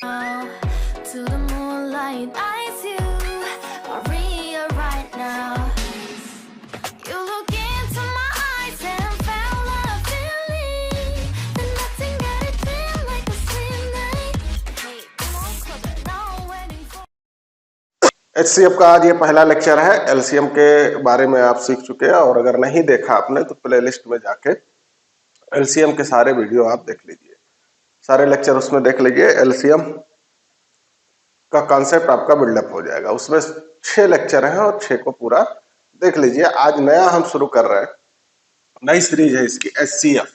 To the moonlight eyes you, Maria, right now. You look into my eyes and found a feeling that nothing got it feel like a sweet night. Hey, come on, closer, now waiting for. HCF का आज ये पहला lecture है। LCM के बारे में आप सीख चुके हैं और अगर नहीं देखा आपने तो प्लेलिस्ट में जाके एलसीएम के सारे वीडियो आप देख लीजिए, सारे लेक्चर उसमें देख लीजिए। एलसीएम का कॉन्सेप्ट आपका बिल्डअप हो जाएगा। उसमें 6 लेक्चर हैं और 6 को पूरा देख लीजिए। आज नया हम शुरू कर रहे हैं, नई सीरीज है इसकी, HCF,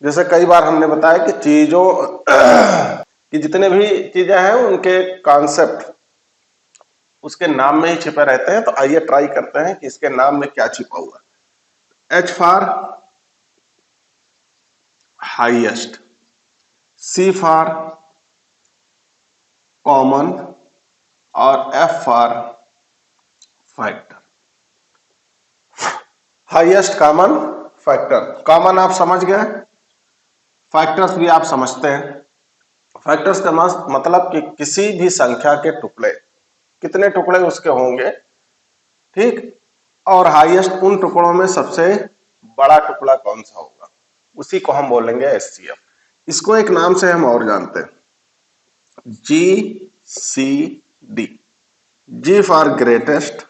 जैसे कई बार हमने बताया कि चीजों कि जितने भी चीजें हैं उनके कॉन्सेप्ट उसके नाम में ही छिपे रहते हैं। तो आइए ट्राई करते हैं कि इसके नाम में क्या छिपा हुआ है। H for highest, C for common और F for factor. Highest common factor, common आप समझ गए, फैक्टर्स भी आप समझते हैं। फैक्टर्स का मतलब कि किसी भी संख्या के टुकड़े, कितने टुकड़े उसके होंगे, ठीक, और हाईएस्ट उन टुकड़ों में सबसे बड़ा टुकड़ा कौन सा होगा, उसी को हम बोलेंगे एचसीएफ। इसको एक नाम से हम और जानते हैं, GCD। G for greatest,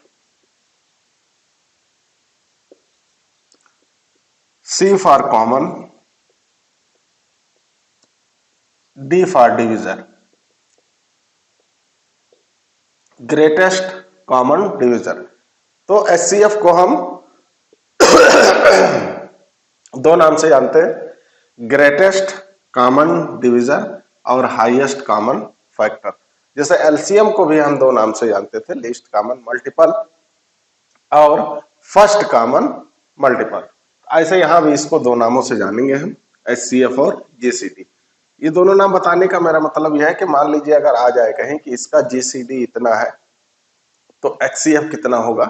C for common, D for divisor. Greatest, common, divisor. तो एचसीएफ को हम दो नाम से जानते हैं, ग्रेटेस्ट कॉमन डिवीजर और हाईएस्ट कॉमन फैक्टर। जैसे एलसीएम को भी हम दो नाम से जानते थे, लीस्ट कॉमन मल्टीपल और फर्स्ट कॉमन मल्टीपल। ऐसे यहां भी इसको दो नामों से जानेंगे हम, एचसीएफ और जीसीडी। ये दोनों नाम बताने का मेरा मतलब यह है कि मान लीजिए अगर आ जाए कहीं कि इसका जीसीडी इतना है तो एचसीएफ कितना होगा।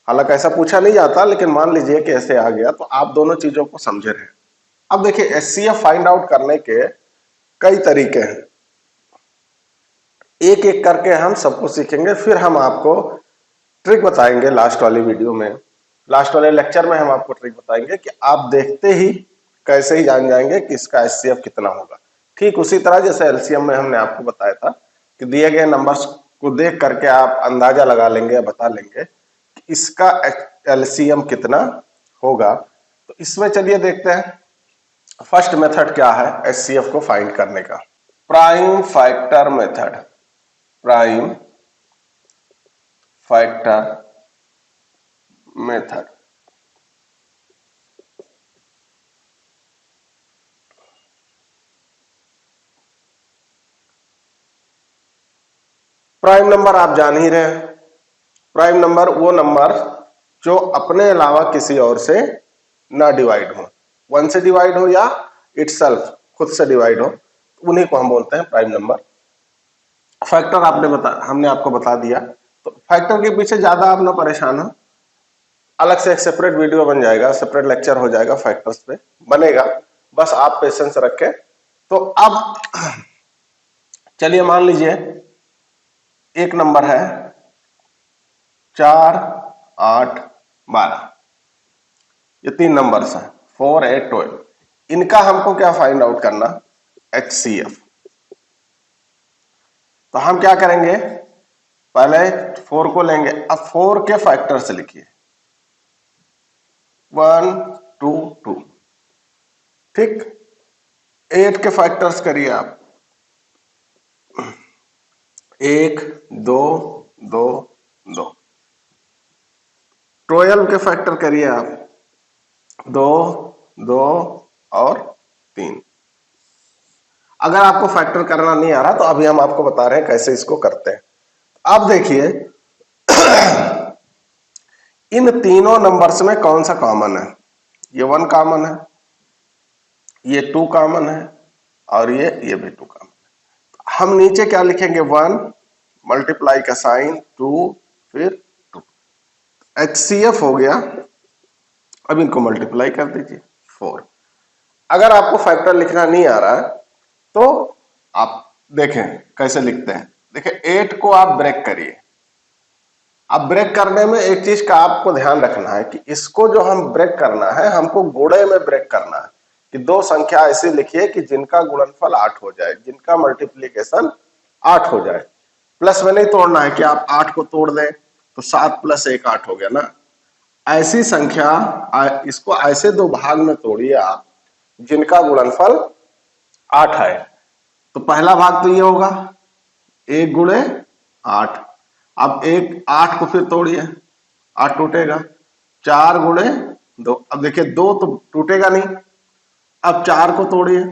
हालांकि ऐसा पूछा नहीं जाता, लेकिन मान लीजिए कि ऐसे आ गया तो आप दोनों चीजों को समझे रहे। अब देखिए, एचसीएफ फाइंड आउट करने के कई तरीके हैं, एक एक करके हम सबको सीखेंगे। फिर हम आपको ट्रिक बताएंगे लास्ट वाली वीडियो में, लास्ट वाले लेक्चर में हम आपको ट्रिक बताएंगे कि आप देखते ही कैसे ही जान जाएंगे कि इसका एचसीएफ कितना होगा। ठीक उसी तरह जैसे एलसीएम में हमने आपको बताया था कि दिए गए नंबर्स को देख करके आप अंदाजा लगा लेंगे या बता लेंगे कि इसका एलसीएम कितना होगा। तो इसमें चलिए देखते हैं फर्स्ट मेथड क्या है एचसीएफ को फाइंड करने का, prime factor method. Prime factor method. Prime number आप जान ही रहे हैं, प्राइम नंबर वो नंबर जो अपने अलावा किसी और से ना डिवाइड हो, वन से डिवाइड हो या इटसेल्फ खुद से डिवाइड हो, उन्हीं को हम बोलते हैं प्राइम नंबर। फैक्टर हमने आपको बता दिया। तो फैक्टर के पीछे ज्यादा आप ना परेशान हो, अलग से एक सेपरेट वीडियो बन जाएगा, सेपरेट लेक्चर हो जाएगा, फैक्टर्स पे बनेगा, बस आप पेशेंस रखें। तो अब चलिए मान लीजिए एक नंबर है 4, 8, 12, ये तीन नंबर्स हैं 4, 8, 12। इनका हमको क्या फाइंड आउट करना, एचसीएफ। तो हम क्या करेंगे, पहले 4 को लेंगे। अब 4 के फैक्टर से लिखिए 1, 2, 2, ठीक। 8 के फैक्टर्स करिए आप 1, 2, 2, 2। 12 के फैक्टर करिए आप 2, 2 और 3। अगर आपको फैक्टर करना नहीं आ रहा तो अभी हम आपको बता रहे हैं कैसे इसको करते हैं। अब देखिए इन तीनों नंबर्स में कौन सा कॉमन है, ये 1 कॉमन है, ये 2 कॉमन है और ये भी 2 कॉमन है। हम नीचे क्या लिखेंगे, 1 मल्टीप्लाई का साइन 2 फिर 2। एचसीएफ हो गया अब इनको मल्टीप्लाई कर दीजिए 4। अगर आपको फैक्टर लिखना नहीं आ रहा है तो आप देखें कैसे लिखते हैं। देखिए 8 को आप ब्रेक करिए। अब ब्रेक करने में एक चीज का आपको ध्यान रखना है कि इसको जो हम ब्रेक करना है हमको गुणे में ब्रेक करना है कि दो संख्या ऐसी लिखिए कि जिनका गुणनफल 8 हो जाए, जिनका मल्टीप्लीकेशन 8 हो जाए। प्लस में नहीं तोड़ना है कि आप 8 को तोड़ दें तो 7 + 1 8 हो गया ना। ऐसी संख्या इसको ऐसे दो भाग में तोड़िए आप जिनका गुणनफल 8 है। तो पहला भाग तो ये होगा 1 × 8। अब 8 को फिर तोड़िए, 8 टूटेगा। 4 × 2, अब देखिए 2 तो टूटेगा नहीं। अब 4 को तोड़िए,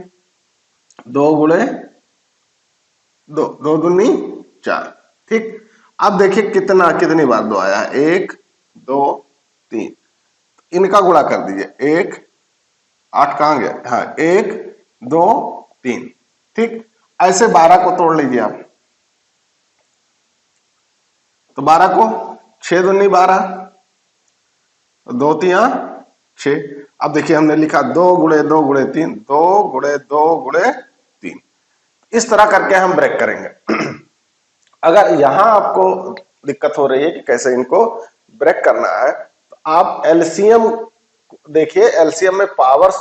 2 × 2, 2 दूनी 4। ठीक, अब देखिए कितनी बार 2 आया है, 1 2 3। इनका गुणा कर दीजिए, 1 8 कहां गया, हाँ 1 2 3। ठीक, ऐसे 12 को तोड़ लीजिए आप। तो 12 को 6 दूनी 12, 2 3 6। अब देखिए हमने लिखा 2 × 2 × 3, 2 × 2 × 3। इस तरह करके हम ब्रेक करेंगे। अगर यहां आपको दिक्कत हो रही है कि कैसे इनको ब्रेक करना है तो आप एलसीएम देखिए। एलसीएम में पावर्स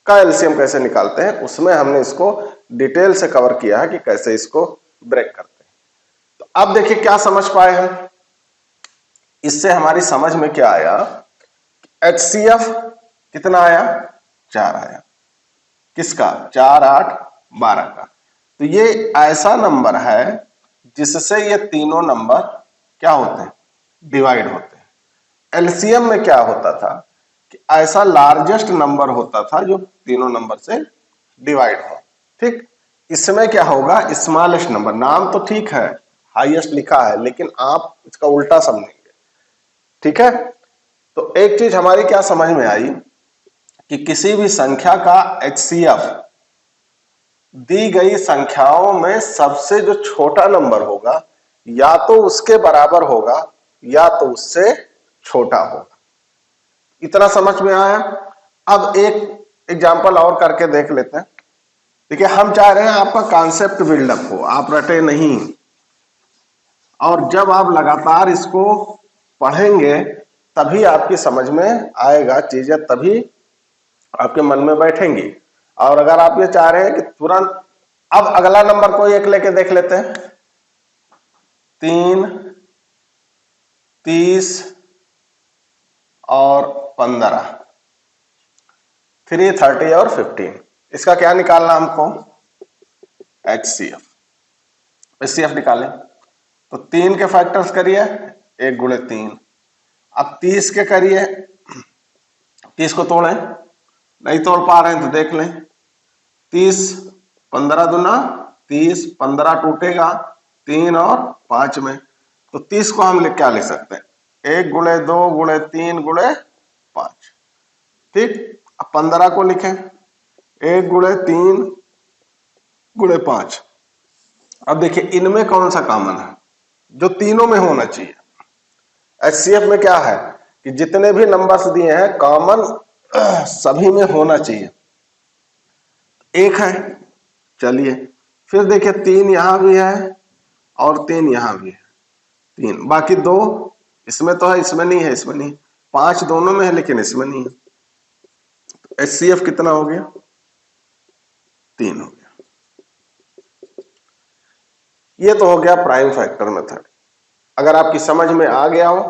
का एलसीएम कैसे निकालते हैं उसमें हमने इसको डिटेल से कवर किया है कि कैसे इसको ब्रेक करते हैं। तो अब देखिए क्या समझ पाए हम, इससे हमारी समझ में क्या आया, HCF कितना आया, 4 आया। किसका, 4 8 12 का। तो ये ऐसा नंबर है जिससे ये तीनों नंबर क्या होते हैं, डिवाइड होते हैं। एलसीएम में क्या होता था कि ऐसा लार्जेस्ट नंबर होता था जो तीनों नंबर से डिवाइड हो। ठीक, इसमें क्या होगा, स्मॉलेस्ट नंबर। नाम तो ठीक है, हाईएस्ट लिखा है, लेकिन आप इसका उल्टा समझेंगे। ठीक है, तो एक चीज हमारी क्या समझ में आई कि किसी भी संख्या का HCF दी गई संख्याओं में सबसे जो छोटा नंबर होगा या तो उसके बराबर होगा या तो उससे छोटा होगा। इतना समझ में आया। अब एक एग्जांपल और करके देख लेते हैं। देखिए हम चाह रहे हैं आपका कॉन्सेप्ट बिल्डअप हो, आप रटे नहीं। और जब आप लगातार इसको पढ़ेंगे तभी आपकी समझ में आएगा चीजें, तभी आपके मन में बैठेंगी। और अगर आप ये चाह रहे हैं कि तुरंत, अब अगला नंबर कोई एक लेके देख लेते हैं। 3 30 और 15, 3 30 और 15। इसका क्या निकालना हमको, HCF निकालें। तो 3 के फैक्टर्स करिए, 1 × 3। अब 30 के करिए, 30 को तोड़ें, नहीं तोड़ पा रहे हैं तो देख लें। 30 15 दूना 30, 15 टूटेगा 3 और 5 में। तो 30 को हम क्या लिख सकते हैं, 1 × 2 × 3 × 5। ठीक, अब 15 को लिखें, 1 × 3 × 5। अब देखिए इनमें कौन सा कॉमन है, जो तीनों में होना चाहिए। HCF में क्या है कि जितने भी नंबर्स दिए हैं कॉमन सभी में होना चाहिए। 1 है, चलिए फिर देखिए 3 यहां भी है और 3 यहां भी है, 3। बाकी 2 इसमें तो है, इसमें नहीं है, इसमें नहीं। 5 दोनों में है लेकिन इसमें नहीं है। तो HCF कितना हो गया, 3 हो गया। ये तो हो गया प्राइम फैक्टर मेथड। अगर आपकी समझ में आ गया हो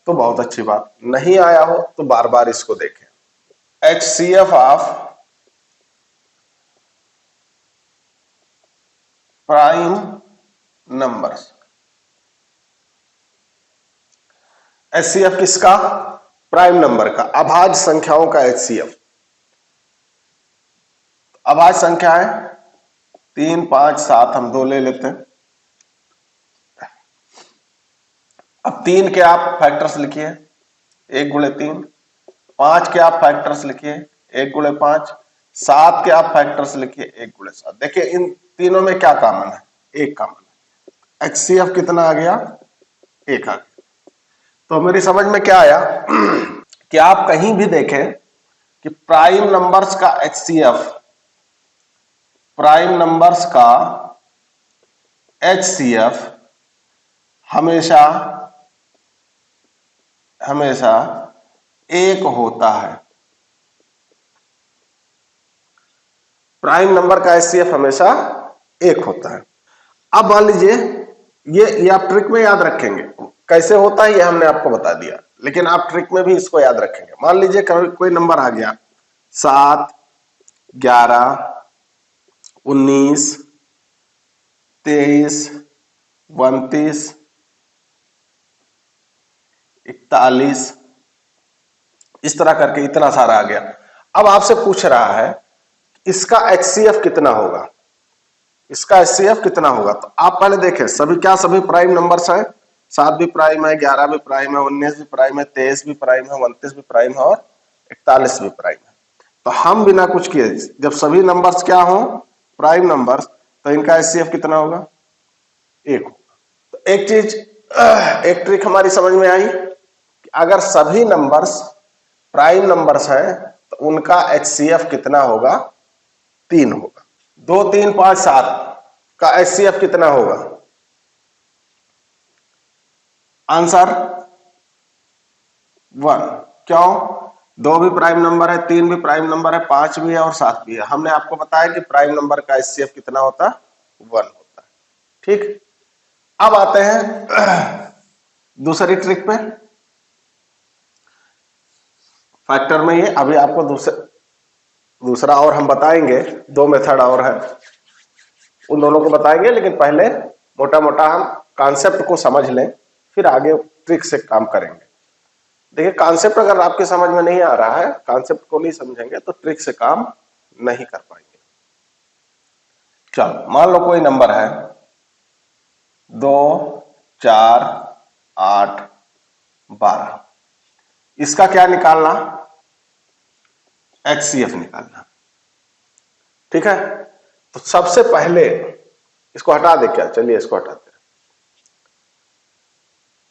तो बहुत अच्छी बात, नहीं आया हो तो बार बार इसको देखें। HCF of prime numbers. HCF किसका, प्राइम नंबर का, अभाज्य संख्याओं का HCF। अभाज्य संख्या है 3 5 7, हम 2 ले लेते हैं। अब 3 के आप फैक्टर्स लिखिए, 1 × 3। 5 के आप फैक्टर्स लिखिए, 1 × 5। 7 के आप फैक्टर्स लिखिए, 1 × 7। देखिए इन तीनों में क्या कॉमन है, 1 कॉमन है। HCF कितना आ गया, 1 आ गया। तो मेरी समझ में क्या आया कि आप कहीं भी देखें कि प्राइम नंबर्स का HCF, प्राइम नंबर्स का HCF हमेशा हमेशा 1 होता है। प्राइम नंबर का HCF हमेशा 1 होता है। अब मान लीजिए ये आप ट्रिक में याद रखेंगे, कैसे होता है ये हमने आपको बता दिया, लेकिन आप ट्रिक में भी इसको याद रखेंगे। मान लीजिए कोई नंबर आ गया 7, 11, 19, 23, 32, 41, इस तरह करके इतना सारा आ गया। अब आपसे पूछ रहा है इसका HCF कितना होगा, इसका HCF कितना होगा। तो आप पहले देखें सभी प्राइम नंबर्स हैं। 7 भी प्राइम है, 11 भी प्राइम है, 19 भी प्राइम है, 23 भी प्राइम है, 29 भी प्राइम है और 41 भी प्राइम है। तो हम बिना कुछ किए जब सभी नंबर्स क्या हो प्राइम नंबर्स, तो इनका HCF कितना होगा 1 होगा। तो एक ट्रिक हमारी समझ में आई कि अगर सभी नंबर्स प्राइम नंबर्स हैं तो उनका HCF कितना होगा 3 होगा। 2, 3, 5, 7 का HCF कितना होगा, आंसर 1। क्यों? 2 भी प्राइम नंबर है, 3 भी प्राइम नंबर है, 5 भी है और 7 भी है। हमने आपको बताया कि प्राइम नंबर का HCF कितना होता है 1 होता है। ठीक, अब आते हैं दूसरी ट्रिक पे। फैक्टर में ये अभी आपको दूसरा और हम बताएंगे, 2 मेथड और है, उन दोनों को बताएंगे, लेकिन पहले मोटा मोटा हम कॉन्सेप्ट को समझ लें, फिर आगे ट्रिक से काम करेंगे। देखिए कॉन्सेप्ट अगर आपके समझ में नहीं आ रहा है, कॉन्सेप्ट को नहीं समझेंगे तो ट्रिक से काम नहीं कर पाएंगे। चलो मान लो कोई नंबर है 2, 4, 8, 12, इसका क्या निकालना, HCF निकालना। ठीक है, तो सबसे पहले इसको हटा दे, क्या चलिए इसको हटाते हैं।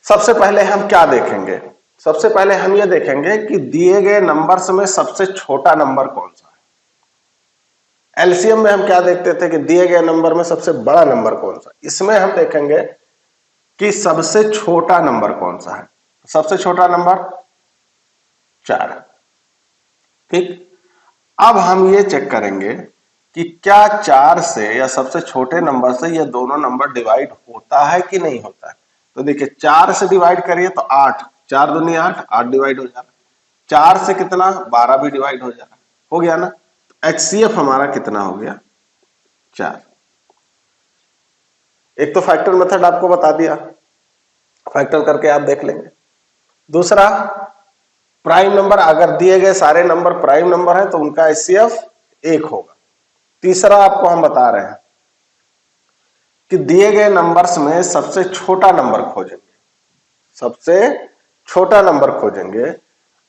सबसे पहले हम क्या देखेंगे, सबसे पहले हम ये देखेंगे कि दिए गए नंबर्स में सबसे छोटा नंबर कौन सा है। एलसीएम में हम क्या देखते थे कि दिए गए नंबर में सबसे बड़ा नंबर कौन सा। इसमें हम देखेंगे कि सबसे छोटा नंबर कौन सा है। सबसे छोटा नंबर 4। ठीक, अब हम ये चेक करेंगे कि क्या 4 से या सबसे छोटे नंबर से ये दोनों नंबर डिवाइड होता है कि नहीं होता है। तो देखिए 4 से डिवाइड करिए तो 8, 4 दूनी 8, 8 डिवाइड हो जा रहा। 4 से कितना 12 भी डिवाइड हो जा रहा, हो गया ना। HCF हमारा कितना हो गया 4। एक तो फैक्टर मेथड आपको बता दिया, फैक्टर करके आप देख लेंगे। दूसरा प्राइम नंबर, अगर दिए गए सारे नंबर प्राइम नंबर है तो उनका HCF 1 होगा। तीसरा आपको हम बता रहे हैं कि दिए गए नंबर्स में सबसे छोटा नंबर खोजेंगे, सबसे छोटा नंबर खोजेंगे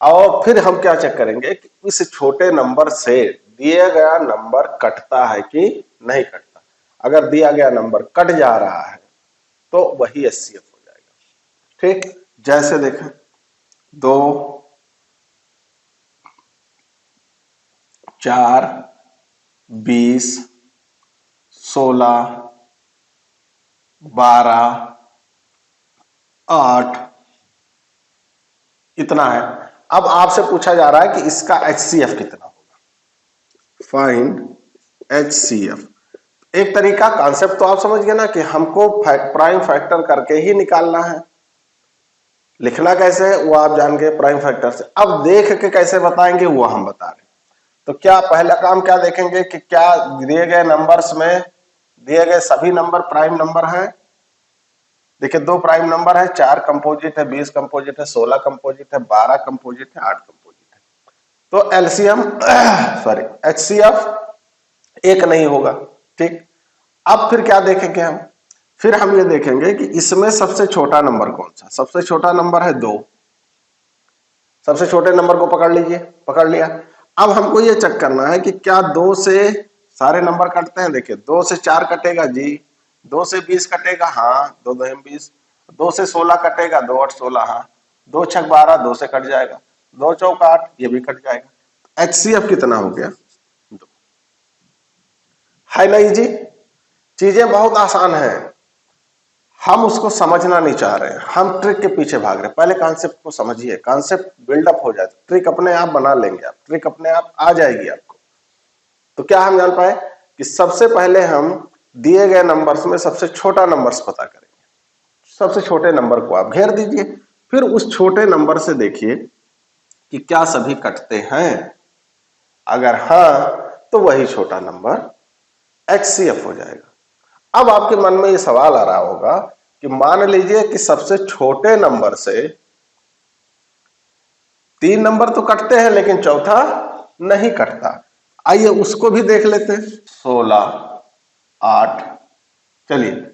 और फिर हम क्या चेक करेंगे कि इस छोटे नंबर से दिया गया नंबर कटता है कि नहीं कटता। अगर दिया गया नंबर कट जा रहा है तो वही HCF हो जाएगा। ठीक, जैसे देखें 2, 4, 20, 16, 12, 8 इतना है। अब आपसे पूछा जा रहा है कि इसका HCF कितना होगा, फाइंड HCF। एक तरीका, कॉन्सेप्ट तो आप समझ गए ना कि हमको प्राइम फैक्टर करके ही निकालना है। लिखना कैसे है वो आप जान गए प्राइम फैक्टर से। अब देख के कैसे बताएंगे वो हम बता रहे हैं। तो क्या पहला काम क्या देखेंगे कि क्या दिए गए नंबर्स में दिए गए सभी नंबर प्राइम नंबर हैं। देखिए 2 प्राइम नंबर है, 4 कंपोजिट है, 20 कंपोजिट है, 16 कंपोजिट है, 12 कंपोजिट है, 8 कंपोजिट है। तो एलसीएम सॉरी HCF 1 नहीं होगा। ठीक, अब फिर क्या देखेंगे हम, फिर हम ये देखेंगे कि इसमें सबसे छोटा नंबर कौन सा। सबसे छोटा नंबर है 2, सबसे छोटे नंबर को पकड़ लीजिए, पकड़ लिया। अब हमको ये चेक करना है कि क्या 2 से सारे नंबर कटते हैं। देखिए 2 से 4 कटेगा जी, 2 से 20 कटेगा, हाँ 2 2 20, 2 से 16 कटेगा, 2 8 16, हाँ 2 6 12, 2 से कट जाएगा। 2 चौक 8, ये भी कट जाएगा। HCF कितना हो गया? 2। है नहीं जी, चीजें बहुत आसान है, हम उसको समझना नहीं चाह रहे हैं, हम ट्रिक के पीछे भाग रहे हैं। पहले कॉन्सेप्ट को समझिए, कॉन्सेप्ट बिल्डअप हो जाए ट्रिक अपने आप बना लेंगे आप, ट्रिक अपने आप आ जाएगी आपको। तो क्या हम जान पाए कि सबसे पहले हम दिए गए नंबर्स में सबसे छोटा नंबर्स पता करेंगे। सबसे छोटे नंबर को आप घेर दीजिए, फिर उस छोटे नंबर से देखिए कि क्या सभी कटते हैं। अगर हां तो वही छोटा नंबर HCF हो जाएगा। अब आपके मन में ये सवाल आ रहा होगा कि मान लीजिए कि सबसे छोटे नंबर से 3 नंबर तो कटते हैं लेकिन चौथा नहीं कटता। आइए उसको भी देख लेते हैं। 16, 8। चलिए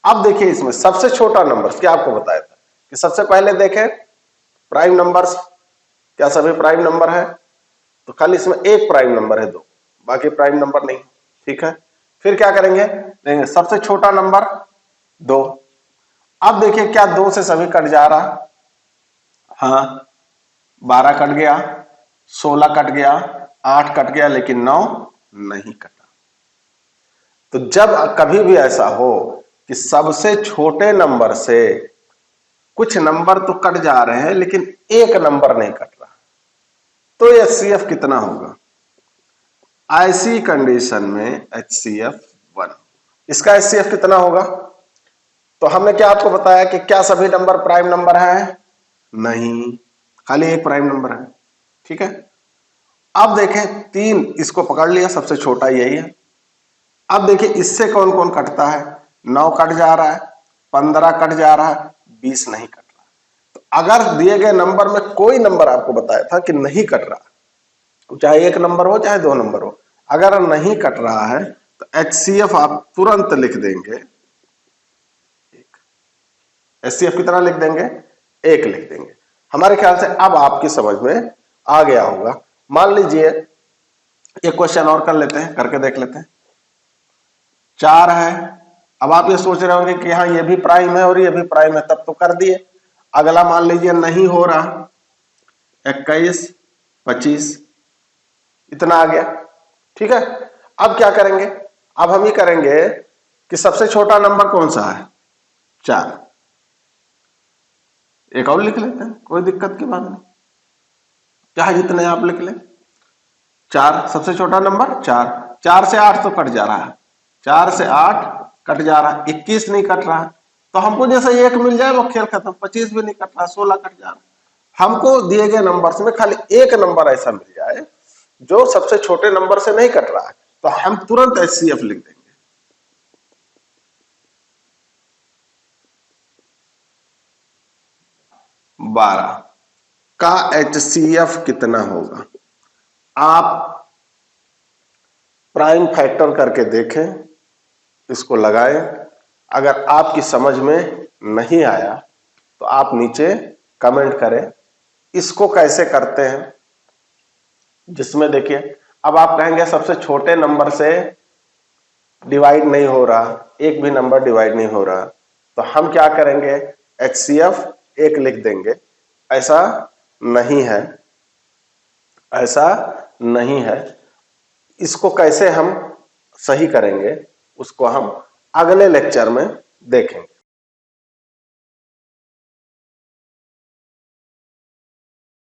अब देखिए, इसमें सबसे छोटा नंबर क्या आपको बताया था कि सबसे पहले देखें प्राइम नंबर्स, क्या सभी प्राइम नंबर है? तो खाली इसमें एक प्राइम नंबर है 2, बाकी प्राइम नंबर नहीं। ठीक है, फिर क्या करेंगे? देखेंगे सबसे छोटा नंबर 2। अब देखिए क्या 2 से सभी कट जा रहा? हाँ, 12 कट गया, 16 कट गया, 8 कट गया, लेकिन 9 नहीं कटा। तो जब कभी भी ऐसा हो कि सबसे छोटे नंबर से कुछ नंबर तो कट जा रहे हैं लेकिन एक नंबर नहीं कट रहा, तो HCF कितना होगा? ऐसी कंडीशन में HCF 1। इसका HCF कितना होगा? तो हमने क्या आपको बताया कि क्या सभी नंबर प्राइम नंबर है? नहीं, खाली एक प्राइम नंबर है। ठीक है, अब देखें 3, इसको पकड़ लिया, सबसे छोटा यही है। अब देखिए इससे कौन कौन कटता है? 9 कट जा रहा है, 15 कट जा रहा है, 20 नहीं कट रहा। तो अगर दिए गए नंबर में कोई नंबर आपको बताया था कि नहीं कट रहा, चाहे एक नंबर हो चाहे 2 नंबर हो, अगर नहीं कट रहा है तो HCF आप तुरंत लिख देंगे 1। HCF कितना लिख देंगे? 1 लिख देंगे। हमारे ख्याल से अब आपकी समझ में आ गया होगा। मान लीजिए एक क्वेश्चन और कर लेते हैं, करके देख लेते हैं। 4 है। अब आप ये सोच रहे होंगे कि हाँ ये भी प्राइम है और ये भी प्राइम है, तब तो कर दिए। अगला मान लीजिए नहीं हो रहा, 21, 25, इतना आ गया। ठीक है, अब क्या करेंगे? अब हम ये करेंगे कि सबसे छोटा नंबर कौन सा है? 4। एक और लिख लेते हैं, कोई दिक्कत की बात नहीं, चाहे जितने आप लिख लें। 4 सबसे छोटा नंबर, 4। 4 से 8 तो कट जा रहा है, 4 से 8 कट जा रहा है, 21 नहीं कट रहा। तो हमको जैसे 1 मिल जाए वो खेल खत्म। 25 भी नहीं कट रहा, 16 कट जा रहा। हमको दिए गए नंबर्स में खाली एक नंबर ऐसा मिल जाए जो सबसे छोटे नंबर से नहीं कट रहा है, तो हम तुरंत HCF लिख देंगे। बारह का HCF कितना होगा? आप प्राइम फैक्टर करके देखें, इसको लगाएं। अगर आपकी समझ में नहीं आया तो आप नीचे कमेंट करें इसको कैसे करते हैं। जिसमें देखिए अब आप कहेंगे सबसे छोटे नंबर से डिवाइड नहीं हो रहा, एक भी नंबर डिवाइड नहीं हो रहा, तो हम क्या करेंगे? HCF 1 लिख देंगे। ऐसा नहीं है, ऐसा नहीं है। इसको कैसे हम सही करेंगे उसको हम अगले लेक्चर में देखेंगे।